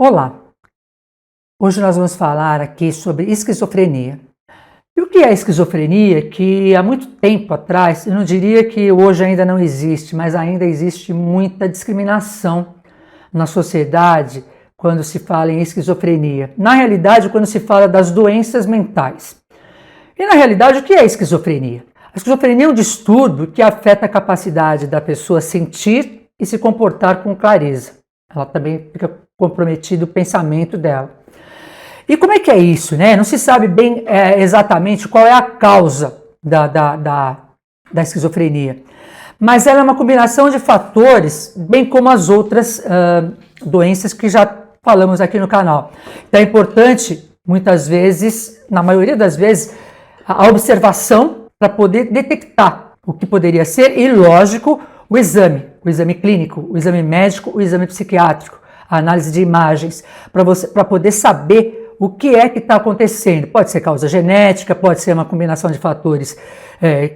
Olá, hoje nós vamos falar aqui sobre esquizofrenia. E o que é esquizofrenia? Que há muito tempo atrás, eu não diria que hoje ainda não existe, mas ainda existe muita discriminação na sociedade quando se fala em esquizofrenia. Na realidade, quando se fala das doenças mentais. E na realidade, o que é esquizofrenia? A esquizofrenia é um distúrbio que afeta a capacidade da pessoa sentir e se comportar com clareza. Ela também fica comprometido o pensamento dela. E como é que é isso, né? Não se sabe bem exatamente qual é a causa da esquizofrenia, mas ela é uma combinação de fatores, bem como as outras doenças que já falamos aqui no canal. Então é importante, muitas vezes, na maioria das vezes, a observação para poder detectar o que poderia ser e, lógico, o exame clínico, o exame médico, o exame psiquiátrico, a análise de imagens, para poder saber o que é que está acontecendo. Pode ser causa genética, pode ser uma combinação de fatores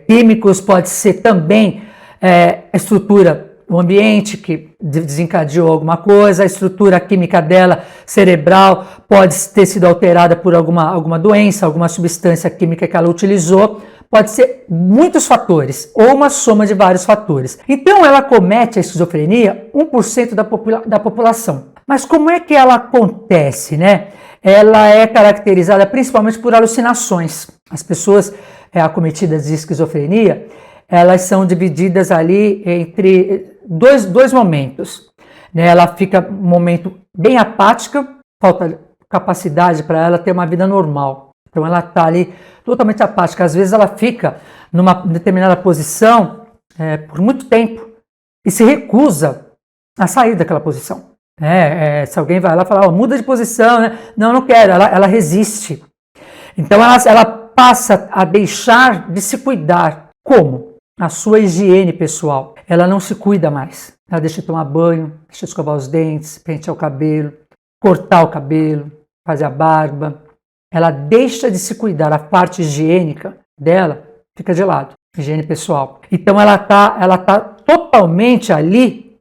químicos, pode ser também a estrutura, o ambiente que desencadeou alguma coisa, a estrutura química dela, cerebral, pode ter sido alterada por alguma doença, alguma substância química que ela utilizou. Pode ser muitos fatores, ou uma soma de vários fatores. Então, ela comete a esquizofrenia 1% da população. Mas como é que ela acontece, né? Ela é caracterizada principalmente por alucinações. As pessoas acometidas de esquizofrenia, elas são divididas ali entre dois momentos. Né? Ela fica um momento bem apática, falta capacidade para ela ter uma vida normal. Então ela está ali totalmente apática. Às vezes ela fica numa determinada posição por muito tempo e se recusa a sair daquela posição. Se alguém vai lá e fala, muda de posição, né? Não quero, ela resiste. Então ela passa a deixar de se cuidar. Como? A sua higiene pessoal. Ela não se cuida mais. Ela deixa de tomar banho, deixa de escovar os dentes, pentear o cabelo, cortar o cabelo, fazer a barba. Ela deixa de se cuidar, a parte higiênica dela fica de lado, higiene pessoal. Então ela tá totalmente ali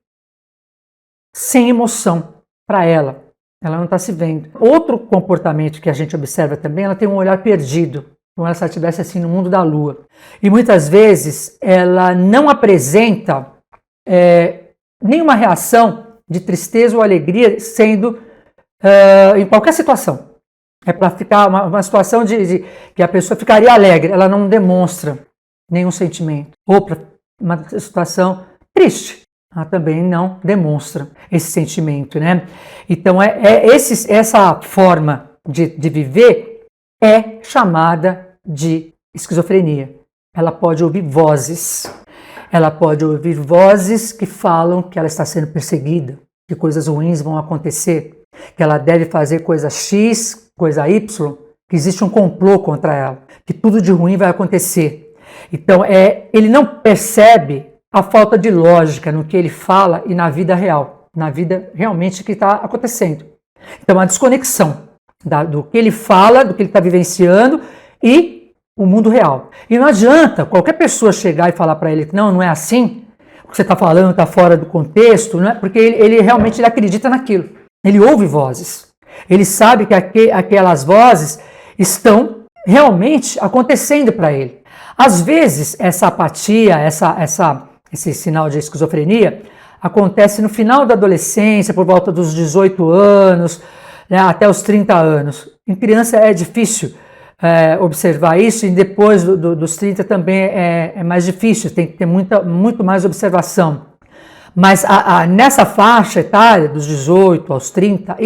sem emoção para ela. Ela não está se vendo. Outro comportamento que a gente observa também, ela tem um olhar perdido, como se ela estivesse assim no mundo da lua. E muitas vezes ela não apresenta nenhuma reação de tristeza ou alegria, sendo em qualquer situação. É para ficar uma situação de que a pessoa ficaria alegre, ela não demonstra nenhum sentimento. Ou para uma situação triste, ela também não demonstra esse sentimento, né? Então, essa forma de viver é chamada de esquizofrenia. Ela pode ouvir vozes. Ela pode ouvir vozes que falam que ela está sendo perseguida, que coisas ruins vão acontecer, que ela deve fazer coisa X, coisa Y, que existe um complô contra ela, que tudo de ruim vai acontecer. Então, ele não percebe a falta de lógica no que ele fala e na vida real, na vida realmente que está acontecendo. Então, a desconexão do que ele fala, do que ele está vivenciando e o mundo real. E não adianta qualquer pessoa chegar e falar para ele que não é assim, o que você está falando está fora do contexto, não é? Porque ele realmente acredita naquilo. Ele ouve vozes. Ele sabe que aquelas vozes estão realmente acontecendo para ele. Às vezes, essa apatia, esse sinal de esquizofrenia, acontece no final da adolescência, por volta dos 18 anos, né, até os 30 anos. Em criança é difícil observar isso, e depois dos 30 também é mais difícil, tem que ter muito mais observação. Mas nessa faixa etária, dos 18 aos 30,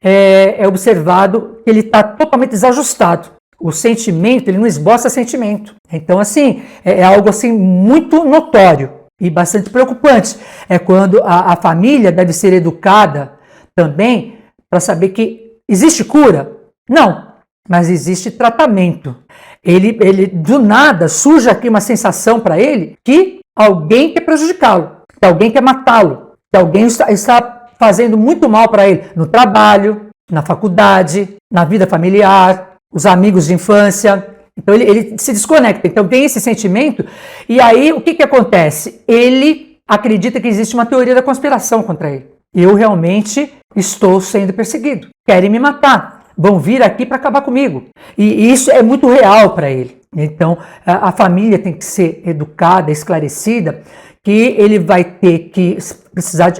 é observado que ele está totalmente desajustado. O sentimento, ele não esboça sentimento. Então, assim, é algo assim muito notório e bastante preocupante. É quando a família deve ser educada também para saber que existe cura? Não, mas existe tratamento. Ele do nada, surge aqui uma sensação para ele que alguém quer prejudicá-lo, que alguém quer matá-lo, que alguém está fazendo muito mal para ele no trabalho, na faculdade, na vida familiar, os amigos de infância. Então ele se desconecta. Então tem esse sentimento e aí o que acontece? Ele acredita que existe uma teoria da conspiração contra ele. eu realmente estou sendo perseguido, querem me matar, vão vir aqui para acabar comigo. E isso é muito real para ele. Então, a família tem que ser educada, esclarecida, que ele vai ter que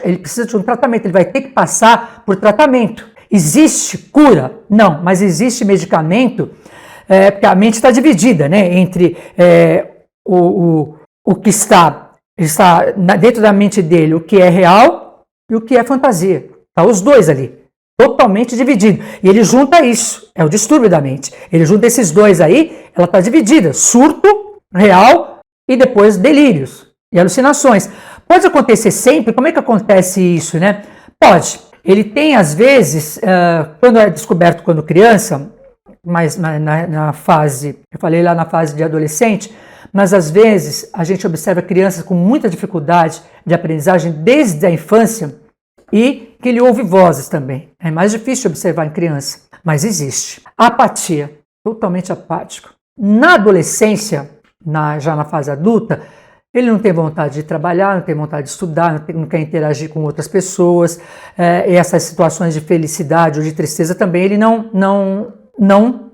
ele precisa de um tratamento, ele vai ter que passar por tratamento. Existe cura? Não, mas existe medicamento, porque a mente está dividida, né, entre o que está dentro da mente dele, o que é real e o que é fantasia. Tá os dois ali, totalmente dividido. E ele junta isso, é o distúrbio da mente. Ele junta esses dois aí, ela está dividida, surto, real e depois delírios e alucinações. Pode acontecer sempre? Como é que acontece isso, né? Pode. Ele tem, às vezes, quando é descoberto quando criança, mas na fase, eu falei lá na fase de adolescente, mas às vezes a gente observa crianças com muita dificuldade de aprendizagem desde a infância e que ele ouve vozes também. É mais difícil observar em criança, mas existe. Apatia, totalmente apático. Na adolescência, já na fase adulta, ele não tem vontade de trabalhar, não tem vontade de estudar, não quer interagir com outras pessoas, e essas situações de felicidade ou de tristeza também ele não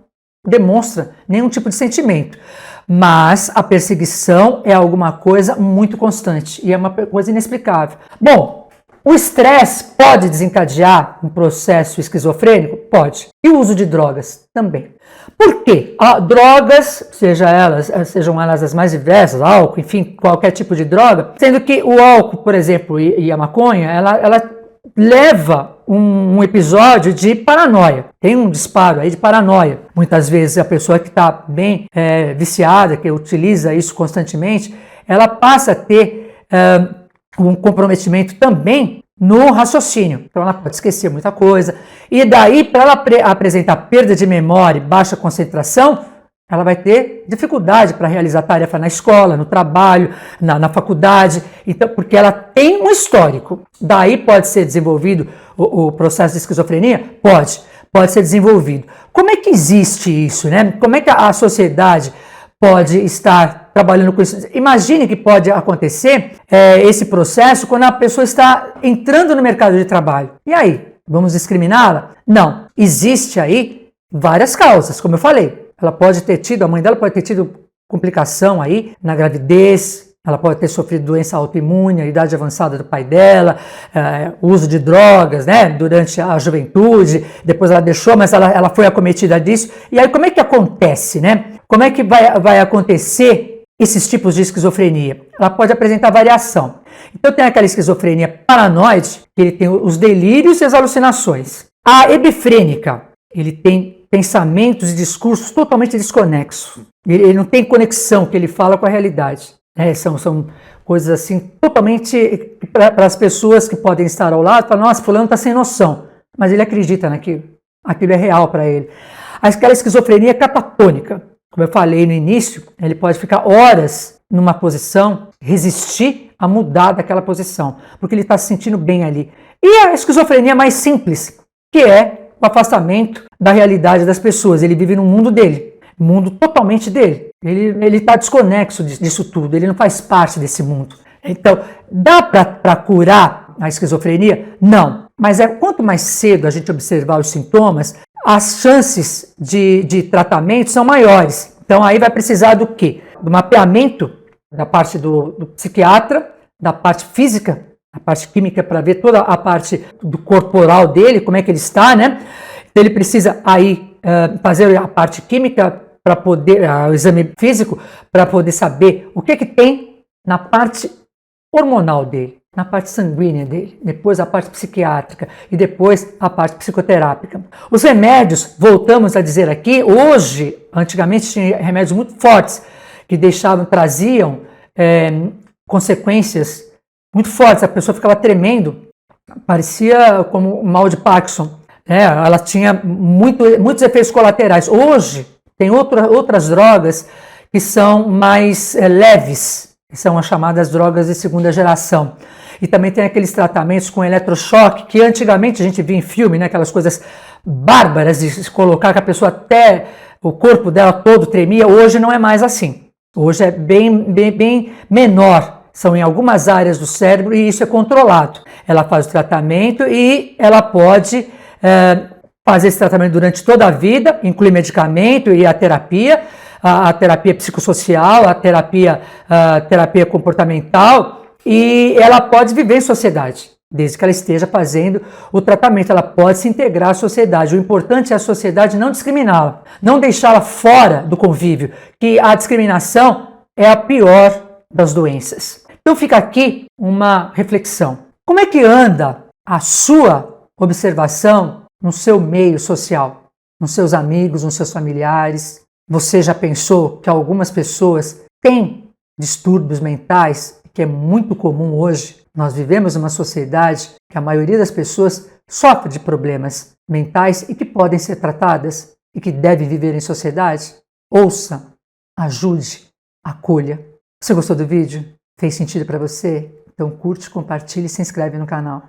demonstra nenhum tipo de sentimento. Mas a perseguição é alguma coisa muito constante e é uma coisa inexplicável. Bom, o estresse pode desencadear um processo esquizofrênico? Pode. E o uso de drogas? Também. Por quê? Drogas, sejam elas as mais diversas, álcool, enfim, qualquer tipo de droga, sendo que o álcool, por exemplo, e a maconha, ela leva um episódio de paranoia. Tem um disparo aí de paranoia. Muitas vezes a pessoa que está bem viciada, que utiliza isso constantemente, ela passa a ter um comprometimento também no raciocínio. Então ela pode esquecer muita coisa. E daí, para ela apresentar perda de memória e baixa concentração, ela vai ter dificuldade para realizar tarefa na escola, no trabalho, na faculdade, então, porque ela tem um histórico. Daí pode ser desenvolvido o processo de esquizofrenia? Pode ser desenvolvido. Como é que existe isso, né? Como é que a sociedade pode estar trabalhando com isso? Imagine que pode acontecer esse processo quando a pessoa está entrando no mercado de trabalho. E aí, vamos discriminá-la? Não. Existe aí várias causas, como eu falei. Ela pode ter tido, a mãe dela pode ter tido complicação aí na gravidez, ela pode ter sofrido doença autoimune, a idade avançada do pai dela, uso de drogas, né, durante a juventude, depois ela deixou, mas ela foi acometida disso. E aí como é que acontece, né? Como é que vai acontecer esses tipos de esquizofrenia? Ela pode apresentar variação. Então tem aquela esquizofrenia paranoide, que ele tem os delírios e as alucinações. A hebefrênica, ele tem pensamentos e discursos totalmente desconexos. Ele não tem conexão, que ele fala com a realidade. São coisas assim, totalmente para as pessoas que podem estar ao lado, falam, nossa, fulano está sem noção. Mas ele acredita naquilo. Aquilo é real para ele. Aquela esquizofrenia catatônica, como eu falei no início, ele pode ficar horas numa posição, resistir a mudar daquela posição, porque ele está se sentindo bem ali. E a esquizofrenia mais simples, que é o afastamento da realidade das pessoas. Ele vive no mundo dele, mundo totalmente dele. Ele está desconexo disso tudo, ele não faz parte desse mundo. Então, dá para curar a esquizofrenia? Não. Mas quanto mais cedo a gente observar os sintomas, as chances de tratamento são maiores. Então, aí vai precisar do quê? Do mapeamento da parte do psiquiatra, da parte física, a parte química, para ver toda a parte do corporal dele, como é que ele está, né? Então ele precisa aí fazer a parte química para poder, o exame físico, para poder saber o que tem na parte hormonal dele, na parte sanguínea dele, depois a parte psiquiátrica e depois a parte psicoterápica. Os remédios, voltamos a dizer aqui, hoje, antigamente tinha remédios muito fortes que traziam consequências muito fortes, a pessoa ficava tremendo, parecia como um mal de Parkinson, ela tinha muitos efeitos colaterais. Hoje tem outras drogas que são mais leves, que são as chamadas drogas de segunda geração. E também tem aqueles tratamentos com eletrochoque, que antigamente a gente via em filme, né, aquelas coisas bárbaras de se colocar que a pessoa até o corpo dela todo tremia. Hoje não é mais assim. Hoje é bem menor são em algumas áreas do cérebro e isso é controlado. Ela faz o tratamento e ela pode fazer esse tratamento durante toda a vida, inclui medicamento e a terapia psicossocial, a terapia comportamental, e ela pode viver em sociedade, desde que ela esteja fazendo o tratamento. Ela pode se integrar à sociedade. O importante é a sociedade não discriminá-la, não deixá-la fora do convívio, que a discriminação é a pior das doenças. Então fica aqui uma reflexão. Como é que anda a sua observação no seu meio social, nos seus amigos, nos seus familiares? Você já pensou que algumas pessoas têm distúrbios mentais, que é muito comum hoje? Nós vivemos numa sociedade que a maioria das pessoas sofre de problemas mentais e que podem ser tratadas e que devem viver em sociedade. Ouça, ajude, acolha. Você gostou do vídeo? Fez sentido para você? Então curte, compartilhe e se inscreve no canal.